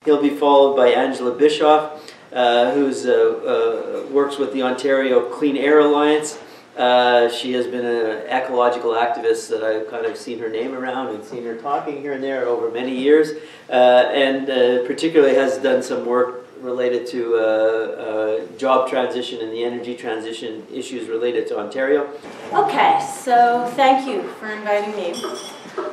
He'll be followed by Angela Bischoff, who works with the Ontario Clean Air Alliance. She has been an ecological activist that I've kind of seen her name around and seen her talking here and there over many years, and particularly has done some work related to job transition and the energy transition issues related to Ontario. Okay, so thank you for inviting me.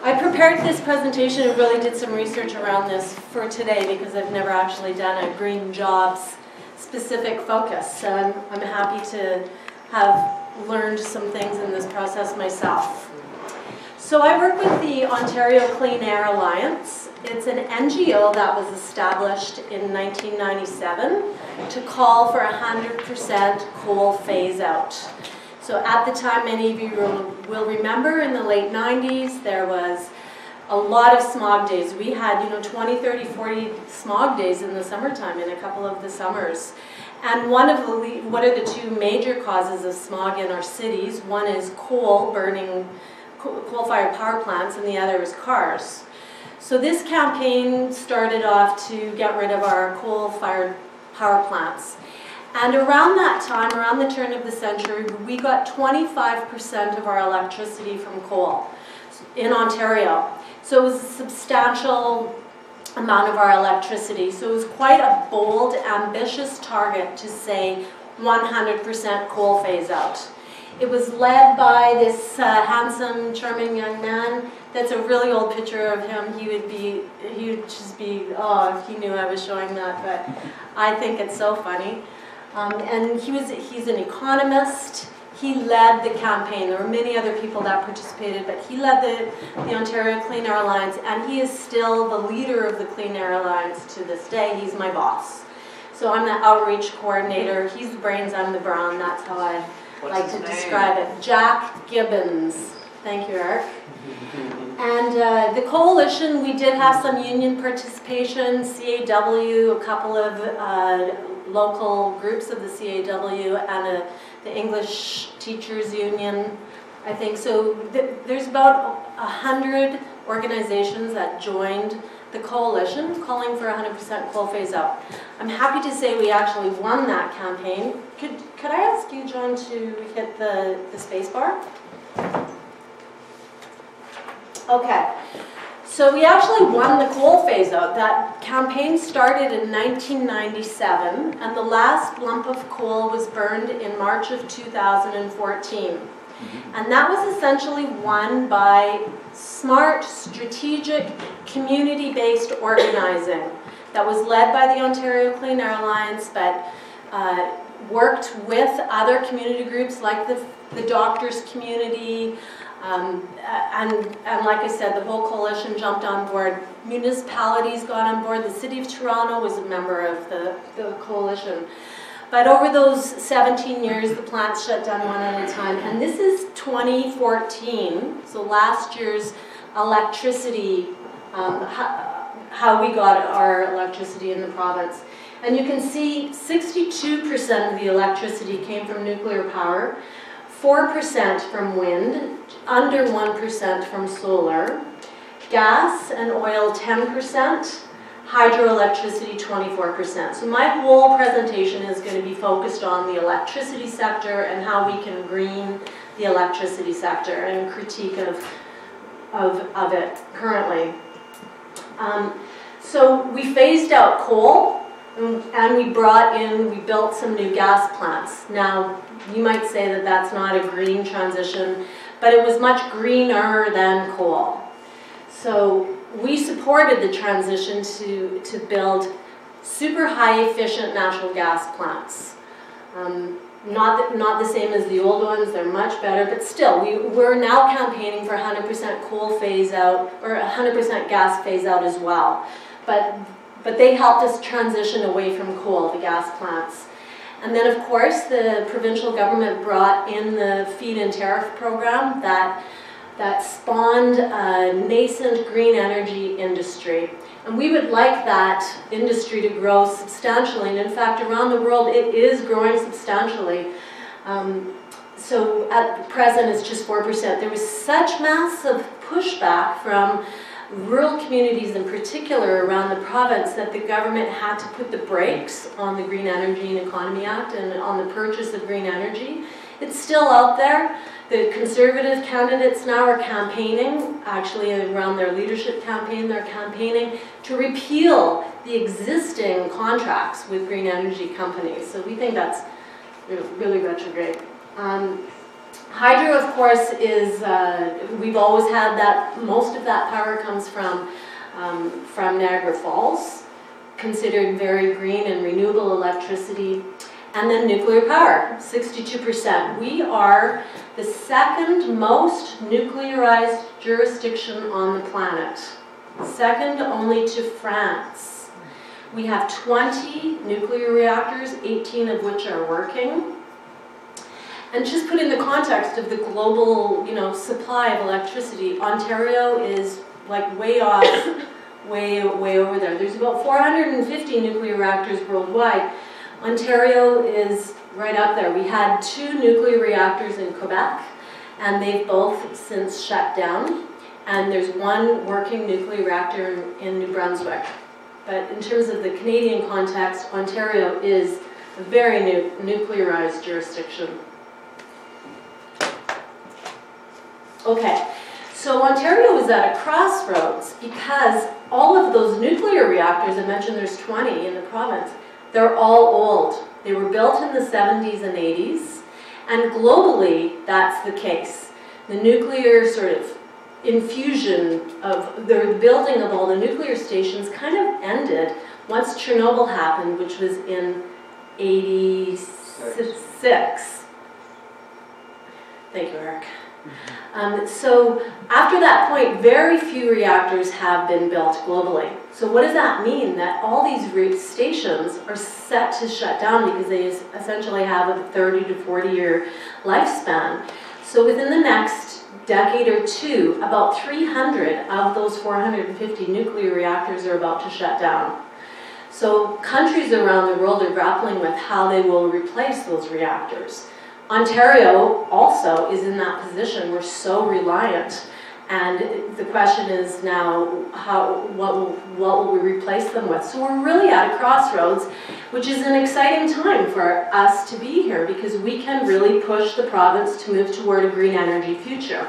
I prepared this presentation and really did some research around this for today because I've never actually done a green jobs specific focus. So I'm happy to have learned some things in this process myself. So I work with the Ontario Clean Air Alliance. It's an NGO that was established in 1997 to call for 100% coal phase out. So at the time, many of you will remember in the late 90s, there was a lot of smog days. We had 20, 30, 40 smog days in the summertime in a couple of the summers. And what are the two major causes of smog in our cities? One is coal-fired power plants, and the other is cars. So this campaign started off to get rid of our coal-fired power plants. And around that time, around the turn of the century, we got 25% of our electricity from coal in Ontario. So it was a substantial amount of our electricity. So it was quite a bold, ambitious target to say 100% coal phase out. It was led by this handsome, charming young man. That's a really old picture of him. He would just be, oh, if he knew I was showing that, but I think it's so funny. And he's an economist. He led the campaign. There were many other people that participated, but he led the Ontario Clean Air Alliance, and he is still the leader of the Clean Air Alliance to this day. He's my boss. So I'm the outreach coordinator. He's the brains, I'm the brawn. That's how I like to describe it. Jack Gibbons. Thank you, Eric. And the coalition, we did have some union participation, CAW, a couple of local groups of the CAW, and the English Teachers Union, I think. So there's about 100 organizations that joined the coalition calling for 100% coal phase out. I'm happy to say we actually won that campaign. Could I ask you, John, to hit the space bar? Okay. So we actually won the coal phase out. That campaign started in 1997, and the last lump of coal was burned in March of 2014. And that was essentially won by smart, strategic, community-based organizing that was led by the Ontario Clean Air Alliance, but worked with other community groups like the doctors community, and like I said, the whole coalition jumped on board. Municipalities got on board. The City of Toronto was a member of the coalition. But over those 17 years, the plants shut down one at a time. And this is 2014, so last year's electricity, how we got our electricity in the province. And you can see 62% of the electricity came from nuclear power, 4% from wind, under 1% from solar, gas and oil 10%, hydroelectricity 24%. So my whole presentation is going to be focused on the electricity sector and how we can green the electricity sector and critique of it currently. So we phased out coal and we built some new gas plants. Now, you might say that that's not a green transition, but it was much greener than coal. So we supported the transition to build super high efficient natural gas plants. Not the same as the old ones, they're much better, but still, we're now campaigning for 100% coal phase out, or 100% gas phase out as well. But they helped us transition away from coal, the gas plants. And then, of course, the provincial government brought in the feed-in tariff program that spawned a nascent green energy industry. And we would like that industry to grow substantially. And in fact, around the world, it is growing substantially. So at present, it's just 4%. There was such massive pushback from rural communities in particular around the province that the government had to put the brakes on the Green Energy and Economy Act and on the purchase of green energy. It's still out there. The Conservative candidates now are campaigning, actually around their leadership campaign, they're campaigning to repeal the existing contracts with green energy companies. So we think that's really retrograde. Hydro, of course, is, we've always had that, most of that power comes from Niagara Falls, considered very green and renewable electricity. And then nuclear power, 62%. We are the second most nuclearized jurisdiction on the planet, second only to France. We have 20 nuclear reactors, 18 of which are working. And just put in the context of the global, supply of electricity, Ontario is like way off, way over there. There's about 450 nuclear reactors worldwide. Ontario is right up there. We had 2 nuclear reactors in Quebec, and they've both since shut down. And there's 1 working nuclear reactor in New Brunswick. But in terms of the Canadian context, Ontario is a very nuclearized jurisdiction. Okay, so Ontario is at a crossroads because all of those nuclear reactors, I mentioned there's 20 in the province, they're all old. They were built in the 70s and 80s, and globally that's the case. The nuclear sort of infusion of the building of all the nuclear stations kind of ended once Chernobyl happened, which was in 86. Thank you, Eric. So after that point, very few reactors have been built globally. So what does that mean? That all these stations are set to shut down because they essentially have a 30 to 40-year lifespan. So within the next decade or two, about 300 of those 450 nuclear reactors are about to shut down. So countries around the world are grappling with how they will replace those reactors. Ontario also is in that position. We're so reliant, and the question is now, what will we replace them with? So we're really at a crossroads, which is an exciting time for us to be here because we can really push the province to move toward a green energy future.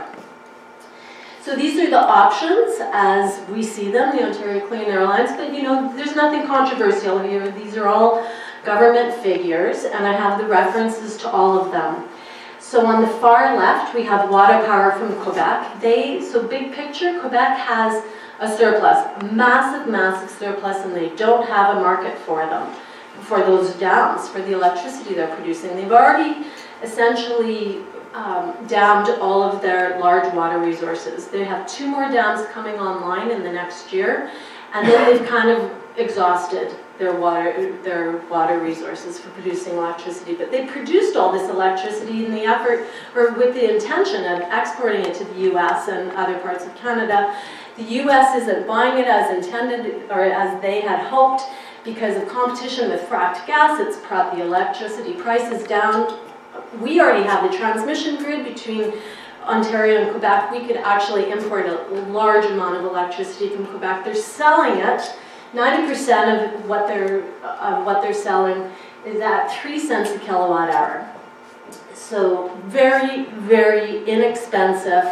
So these are the options as we see them, the Ontario Clean Air Alliance, but there's nothing controversial here. These are all government figures, and I have the references to all of them. So on the far left, we have water power from Quebec. So big picture, Quebec has a surplus, massive, massive surplus, and they don't have a market for them, for those dams, for the electricity they're producing. They've already essentially dammed all of their large water resources. They have 2 more dams coming online in the next year, and then they've kind of exhausted their water resources for producing electricity. But they produced all this electricity in the effort, or with the intention of exporting it to the US and other parts of Canada. The US isn't buying it as intended, or as they had hoped, because of competition with fracked gas. It's brought the electricity prices down. We already have the transmission grid between Ontario and Quebec. We could actually import a large amount of electricity from Quebec. They're selling it. 90% of what they're selling is at 3 cents a kilowatt hour. So very, very inexpensive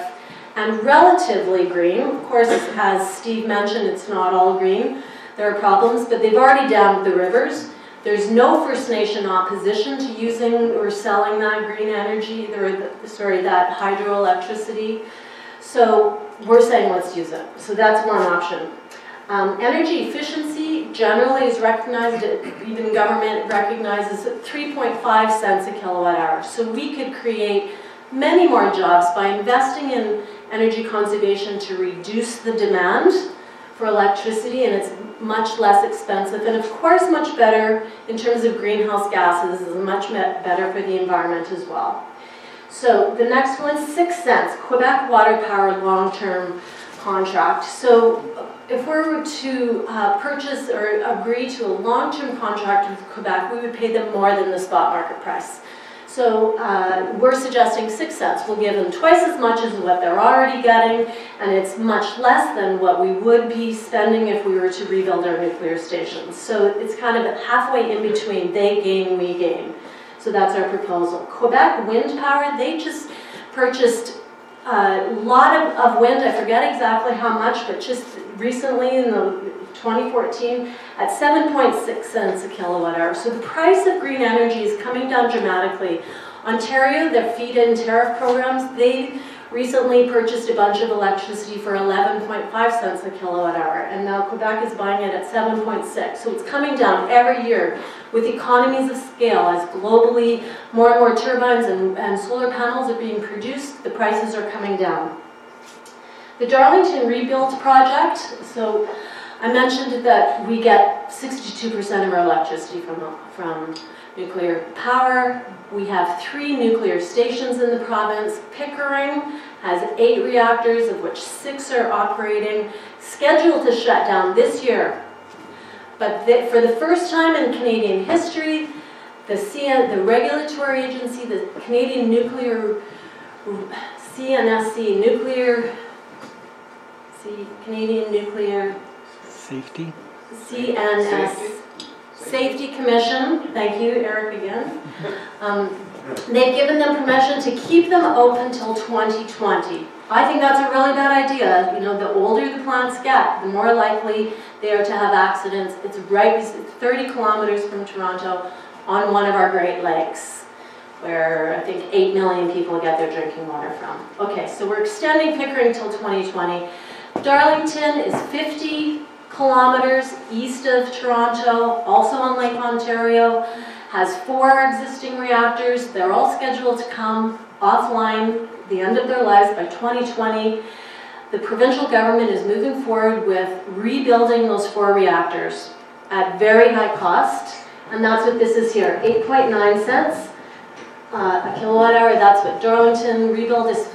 and relatively green. Of course, as Steve mentioned, it's not all green. There are problems, but they've already dammed the rivers. There's no First Nation opposition to using or selling that green energy, that hydroelectricity. So we're saying let's use it. So that's one option. Energy efficiency generally is recognized, even government recognizes 3.5 cents a kilowatt hour. So we could create many more jobs by investing in energy conservation to reduce the demand for electricity, and it's much less expensive, and of course much better in terms of greenhouse gases, is much better for the environment as well. So the next one, 6 cents, Quebec Water Power long-term contract. So if we were to purchase or agree to a long-term contract with Quebec, we would pay them more than the spot market price. So we're suggesting 6 cents. We'll give them twice as much as what they're already getting, and it's much less than what we would be spending if we were to rebuild our nuclear stations. So it's kind of halfway in between. They gain, we gain. So that's our proposal. Quebec Wind Power, they just purchased a lot of wind. I forget exactly how much, but just recently in the 2014 at 7.6 cents a kilowatt hour. So the price of green energy is coming down dramatically. Ontario, their feed-in tariff programs, they recently purchased a bunch of electricity for 11.5 cents a kilowatt hour, and now Quebec is buying it at 7.6. So it's coming down every year with economies of scale as globally more and more turbines and solar panels are being produced, the prices are coming down. The Darlington Rebuild Project, so I mentioned that we get 62% of our electricity from nuclear power. We have 3 nuclear stations in the province. Pickering has 8 reactors, of which 6 are operating, scheduled to shut down this year. But for the first time in Canadian history, the regulatory agency, the Canadian Nuclear, CNSC, Canadian Nuclear Safety? CNS Safety Commission, thank you, Eric, again. They've given them permission to keep them open till 2020. I think that's a really bad idea. You know, the older the plants get, the more likely they are to have accidents. It's right 30 kilometers from Toronto on one of our Great Lakes, where I think 8 million people get their drinking water from. Okay, so we're extending Pickering till 2020. Darlington is 50 kilometers east of Toronto, also on Lake Ontario, has 4 existing reactors. They're all scheduled to come offline the end of their lives by 2020. The provincial government is moving forward with rebuilding those 4 reactors at very high cost, and that's what this is here, 8.9 cents a kilowatt hour. That's what Darlington Rebuild is,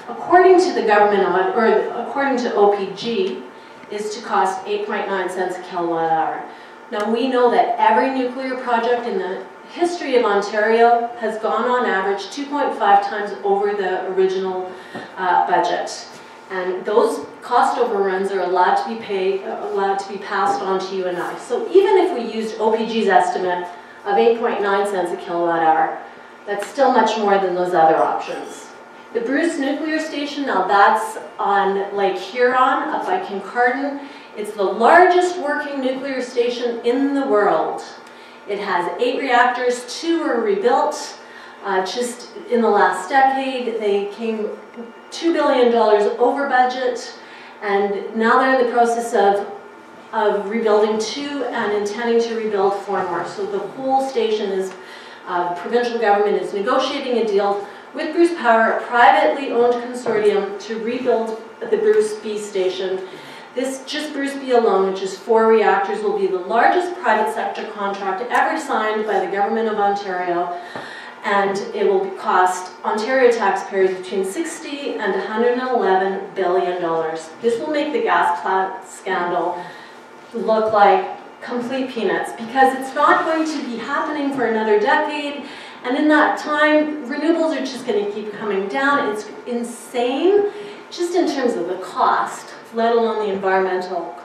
according to the government, or according to OPG, is to cost 8.9 cents a kilowatt hour. Now we know that every nuclear project in the history of Ontario has gone on average 2.5 times over the original budget. And those cost overruns are allowed to be passed on to you and I. So even if we used OPG's estimate of 8.9 cents a kilowatt hour, that's still much more than those other options. The Bruce Nuclear Station, now that's on Lake Huron up by Kincardine. It's the largest working nuclear station in the world. It has 8 reactors, 2 were rebuilt. Just in the last decade, they came $2 billion over budget, and now they're in the process of rebuilding 2 and intending to rebuild 4 more. So the whole station is, the provincial government is negotiating a deal with Bruce Power, a privately owned consortium, to rebuild the Bruce B station. Just Bruce B alone, which is 4 reactors, will be the largest private sector contract ever signed by the Government of Ontario, and it will cost Ontario taxpayers between $60 and $111 billion. This will make the gas plant scandal look like complete peanuts, because it's not going to be happening for another decade, and in that time, renewables are just going to keep coming down. It's insane, just in terms of the cost, let alone the environmental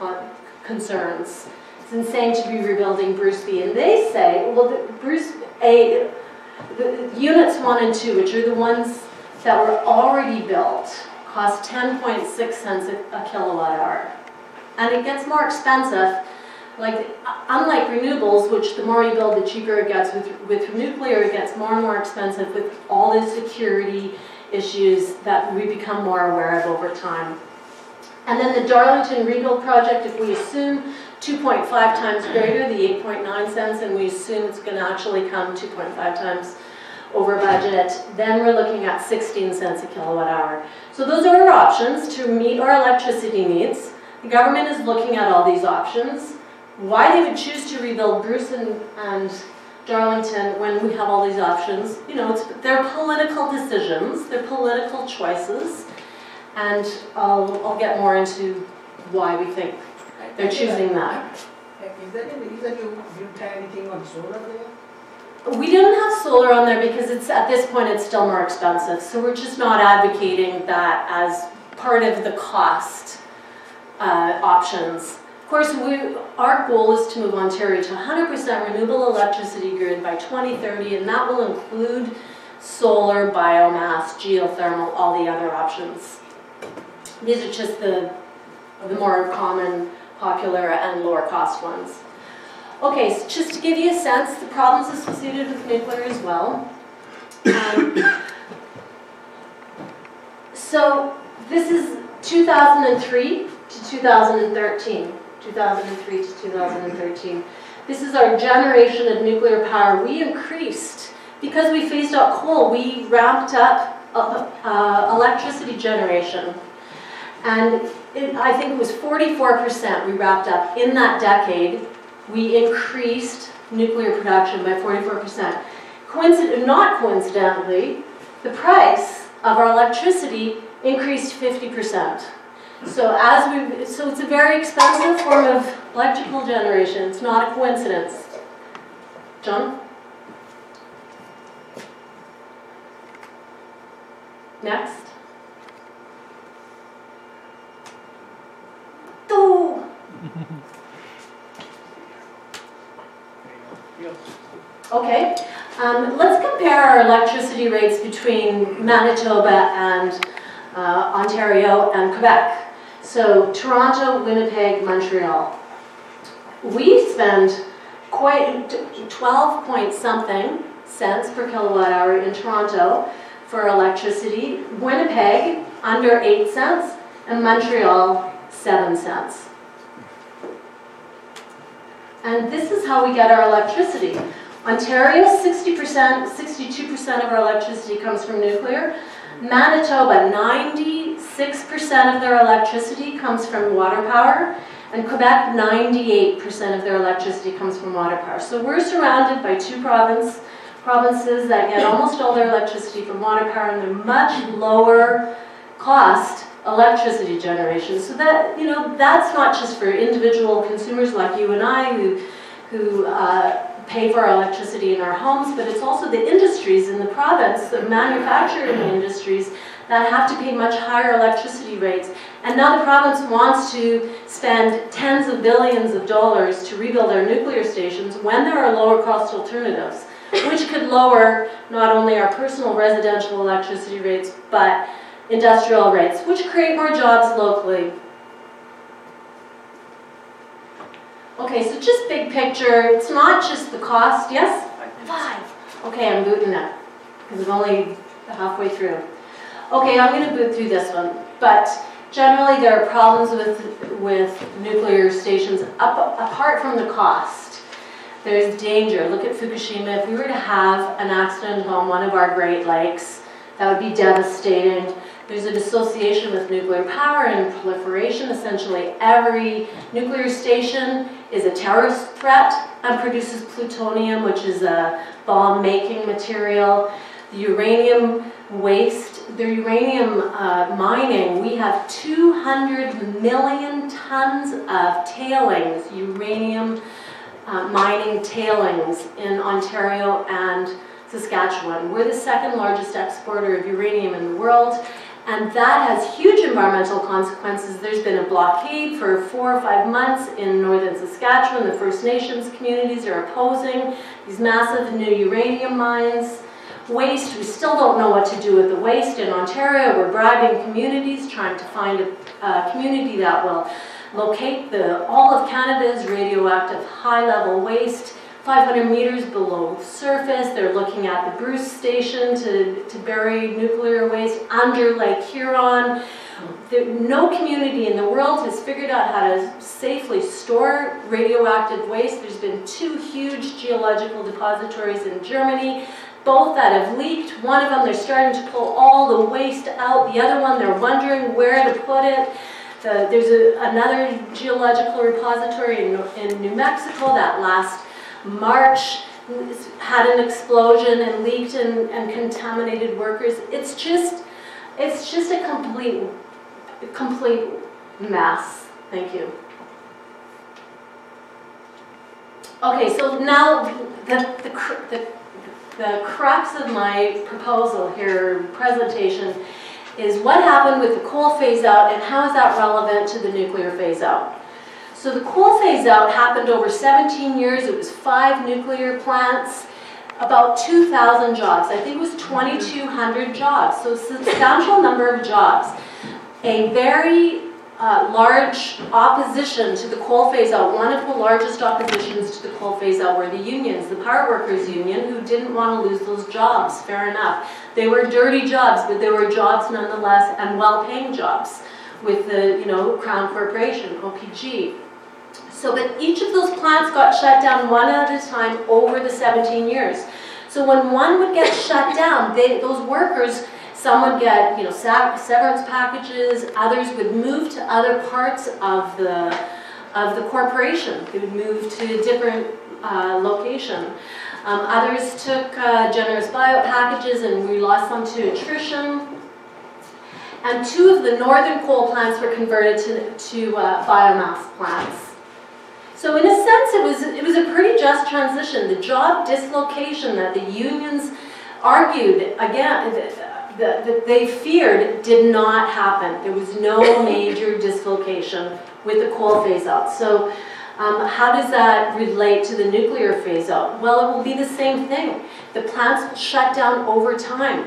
concerns. It's insane to be rebuilding Bruce B. And they say, well, the units 1 and 2, which are the ones that were already built, cost 10.6 cents a kilowatt hour. And it gets more expensive. Unlike renewables, which the more you build, the cheaper it gets, with nuclear, it gets more and more expensive with all the security issues that we become more aware of over time. And then the Darlington Rebuild Project, if we assume 2.5 times greater, the 8.9 cents, and we assume it's going to actually come 2.5 times over budget, then we're looking at 16 cents a kilowatt hour. So those are our options to meet our electricity needs. The government is looking at all these options. Why they would choose to rebuild Bruce and Darlington when we have all these options, you know, they're political decisions, they're political choices, and I'll get more into why we think they're choosing that. Is there any reason you didn't try anything on solar there? We didn't have solar on there because at this point it's still more expensive. So we're just not advocating that as part of the cost options. Of course, our goal is to move Ontario to 100% renewable electricity grid by 2030, and that will include solar, biomass, geothermal, all the other options. These are just the more common, popular, and lower cost ones. Okay, so just to give you a sense, the problems associated with nuclear as well. So this is 2003 to 2013. 2003 to 2013. This is our generation of nuclear power. We increased, because we phased out coal, we ramped up electricity generation. And I think it was 44% we wrapped up in that decade. We increased nuclear production by 44%. Not coincidentally, the price of our electricity increased 50%. So it's a very expensive form of electrical generation. It's not a coincidence. John? Next. Oh. Okay. Let's compare our electricity rates between Manitoba and Ontario and Quebec. So Toronto, Winnipeg, Montreal. We spend quite 12 point something cents per kilowatt hour in Toronto for electricity. Winnipeg, under 8 cents, and Montreal, 7 cents. And this is how we get our electricity. Ontario, 60%, 62% of our electricity comes from nuclear. Manitoba, 96% of their electricity comes from water power. And Quebec, 98% of their electricity comes from water power. So we're surrounded by two provinces that get almost all their electricity from water power, and they're much lower cost electricity generation. So that, that's not just for individual consumers like you and I who pay for our electricity in our homes, but it's also the industries in the province, the manufacturing industries, that have to pay much higher electricity rates. And now the province wants to spend tens of billions of dollars to rebuild our nuclear stations when there are lower cost alternatives, which could lower not only our personal residential electricity rates, but industrial rates, which create more jobs locally. Okay, so just big picture, it's not just the cost, yes? 5. Okay, I'm booting it, because I'm only halfway through. Okay, I'm going to boot through this one, but generally there are problems with nuclear stations apart from the cost. There's danger. Look at Fukushima. If we were to have an accident on one of our Great Lakes, that would be devastating. There's an association with nuclear power and proliferation. Essentially, every nuclear station is a terrorist threat and produces plutonium, which is a bomb-making material. The uranium waste, the uranium mining, we have 200 million tons of tailings, uranium mining tailings in Ontario and Saskatchewan. We're the second largest exporter of uranium in the world, and that has huge environmental consequences. There's been a blockade for 4 or 5 months in northern Saskatchewan. The First Nations communities are opposing these massive new uranium mines. Waste, we still don't know what to do with the waste in Ontario. We're bribing communities, trying to find a community that will locate all of Canada's radioactive high-level waste 500 meters below surface. They're looking at the Bruce station to bury nuclear waste under Lake Huron. No community in the world has figured out how to safely store radioactive waste. There's been 2 huge geological depositories in Germany, both that have leaked. One of them, they're starting to pull all the waste out. The other one, they're wondering where to put it. There's another geological repository in New Mexico that last March had an explosion and leaked and contaminated workers. It's just a complete mess. Thank you. Okay, so now the the crux of my proposal here, presentation, is what happened with the coal phase-out and how is that relevant to the nuclear phase-out. So the coal phase-out happened over 17 years. It was 5 nuclear plants, about 2,000 jobs. I think it was 2,200 jobs, so a substantial number of jobs. A very large opposition to the coal phase-out. One of the largest oppositions to the coal phase-out were the unions, the power workers union, who didn't want to lose those jobs, fair enough. They were dirty jobs, but they were jobs nonetheless, and well-paying jobs with the, Crown Corporation, OPG. So, but each of those plants got shut down one at a time over the 17 years. So when one would get shut down, those workers, some would get, severance packages. Others would move to other parts of the corporation. They would move to a different location. Others took generous buyout packages, and we lost them to attrition. And 2 of the northern coal plants were converted to biomass plants. So in a sense, it was a pretty just transition. The job dislocation that the unions argued again that they feared did not happen. There was no major dislocation with the coal phase-out. So how does that relate to the nuclear phase-out? Well, it will be the same thing. The plants will shut down over time.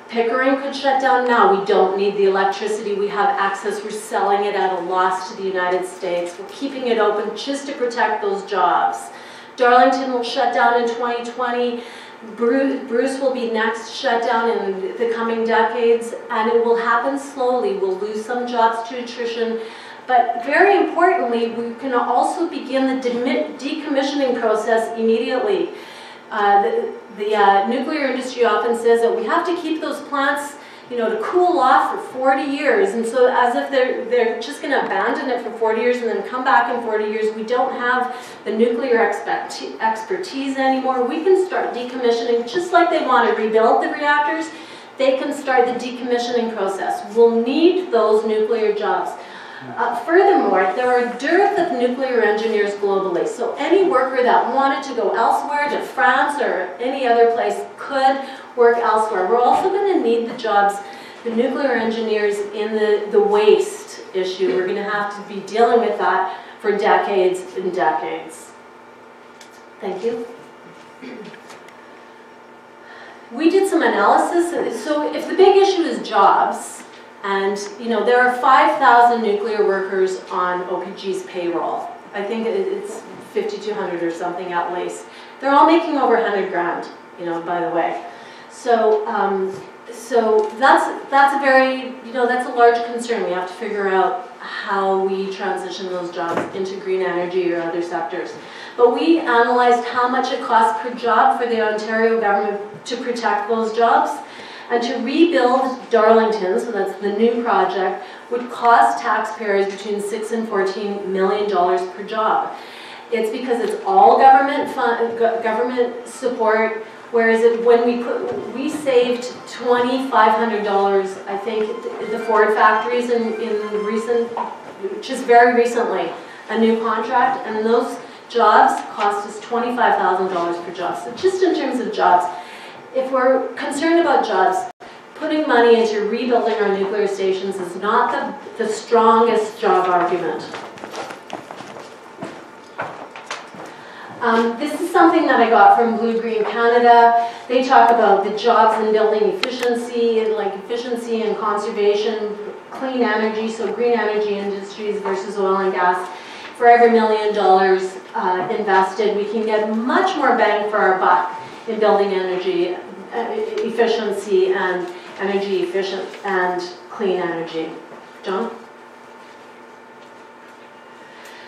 Pickering could shut down now. We don't need the electricity. We have access. We're selling it at a loss to the United States. We're keeping it open just to protect those jobs. Darlington will shut down in 2020. Bruce will be next shut down in the coming decades, and it will happen slowly. We'll lose some jobs to attrition, but very importantly, we can also begin the decommissioning process immediately. The nuclear industry often says that we have to keep those plants, to cool off for 40 years, and so as if they're just going to abandon it for 40 years and then come back in 40 years. We don't have the nuclear expertise anymore. We can start decommissioning just like they want to rebuild the reactors. They can start the decommissioning process. We'll need those nuclear jobs. Furthermore, there are a dearth of nuclear engineers globally, so any worker that wanted to go elsewhere, to France or any other place, could work elsewhere. We're also going to need the jobs, the nuclear engineers in the waste issue. We're going to have to be dealing with that for decades and decades. Thank you. We did some analysis. So if the big issue is jobs, and there are 5,000 nuclear workers on OPG's payroll. I think it's 5,200 or something at least. They're all making over 100 grand, by the way. So, so that's a very, that's a large concern. We have to figure out how we transition those jobs into green energy or other sectors. But we analyzed how much it costs per job for the Ontario government to protect those jobs. And to rebuild Darlington, so that's the new project, would cost taxpayers between $6 and $14 million per job. It's because it's all government support, whereas when we saved $2,500, I think, the Ford factories in recent, just very recently, a new contract, and those jobs cost us $25,000 per job. So just in terms of jobs, if we're concerned about jobs, putting money into rebuilding our nuclear stations is not the strongest job argument. This is something that I got from Blue Green Canada. They talk about the jobs in building efficiency, like efficiency and conservation, clean energy, so green energy industries versus oil and gas. For every $1 million invested, we can get much more bang for our buck in building energy efficiency and energy efficient and clean energy. John?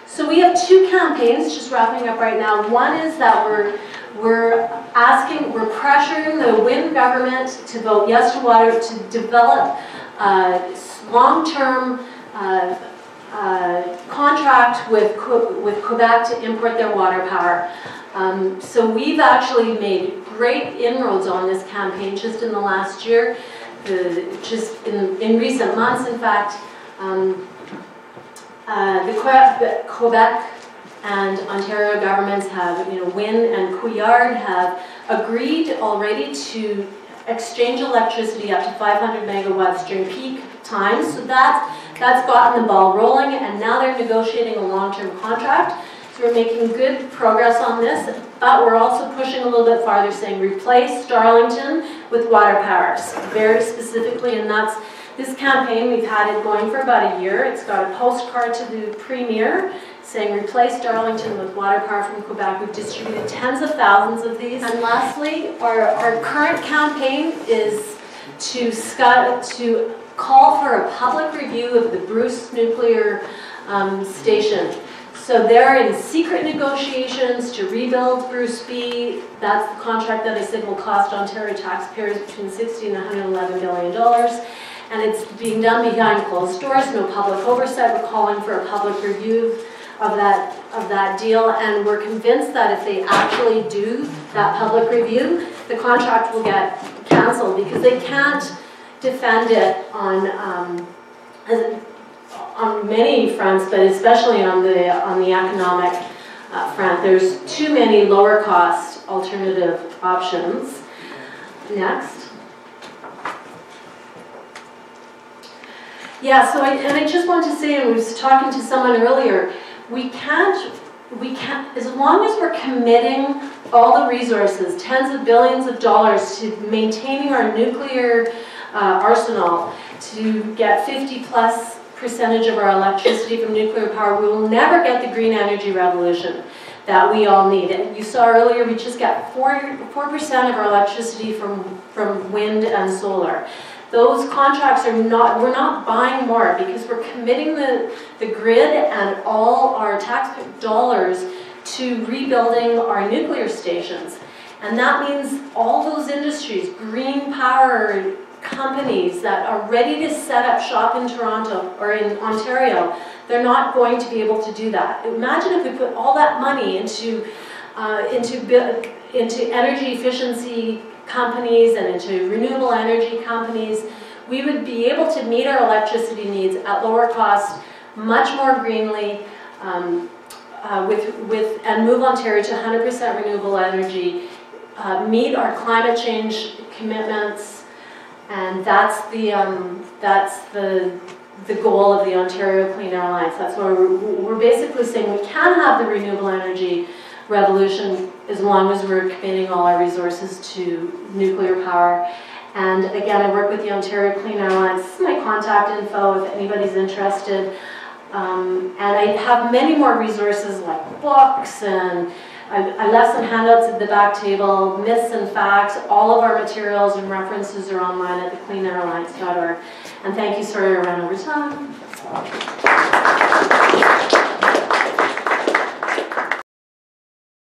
So we have 2 campaigns, just wrapping up right now. One is that we're pressuring the Wynne government to vote yes to water, to develop long-term contract with Quebec to import their water power. So we've actually made great inroads on this campaign just in the last year, just in recent months, in fact. The Quebec and Ontario governments have, Wynne and Couillard have agreed already to exchange electricity up to 500 megawatts during peak times. So that's gotten the ball rolling, and now they're negotiating a long-term contract. So we're making good progress on this, but we're also pushing a little bit farther, saying replace Darlington with water powers, very specifically, and that's this campaign. We've had it going for about a year. It's got a postcard to the Premier saying replace Darlington with water power from Quebec. We've distributed tens of thousands of these. And lastly, our current campaign is to call for a public review of the Bruce nuclear station. So they're in secret negotiations to rebuild Bruce B. That's the contract that I said will cost Ontario taxpayers between $60 and $111 billion. And it's being done behind closed doors, no public oversight. We're calling for a public review of that deal, and we're convinced that if they actually do that public review, the contract will get canceled because they can't defend it on many fronts, but especially on the economic front. There's too many lower cost alternative options. Next. Yeah, so I just want to say, and I was talking to someone earlier, we can't, as long as we're committing all the resources, tens of billions of dollars to maintaining our nuclear arsenal, to get 50+% of our electricity from nuclear power, we will never get the green energy revolution that we all need. And you saw earlier, we just got 4% of our electricity from wind and solar. Those contracts are not, we're not buying more because we're committing the grid and all our tax dollars to rebuilding our nuclear stations. And that means all those industries, green power companies that are ready to set up shop in Toronto or in Ontario, they're not going to be able to do that. Imagine if we put all that money into energy efficiency companies and into renewable energy companies, we would be able to meet our electricity needs at lower cost, much more greenly, and move Ontario to 100% renewable energy, meet our climate change commitments, and that's the goal of the Ontario Clean Air Alliance. That's why we're basically saying we can have the renewable energy revolution as long as we're committing all our resources to nuclear power. And again, I work with the Ontario Clean Air Alliance. This is my contact info if anybody's interested. And I have many more resources like books, and I left some handouts at the back table, myths and facts. All of our materials and references are online at thecleanairalliance.org. And thank you, sorry I ran over time.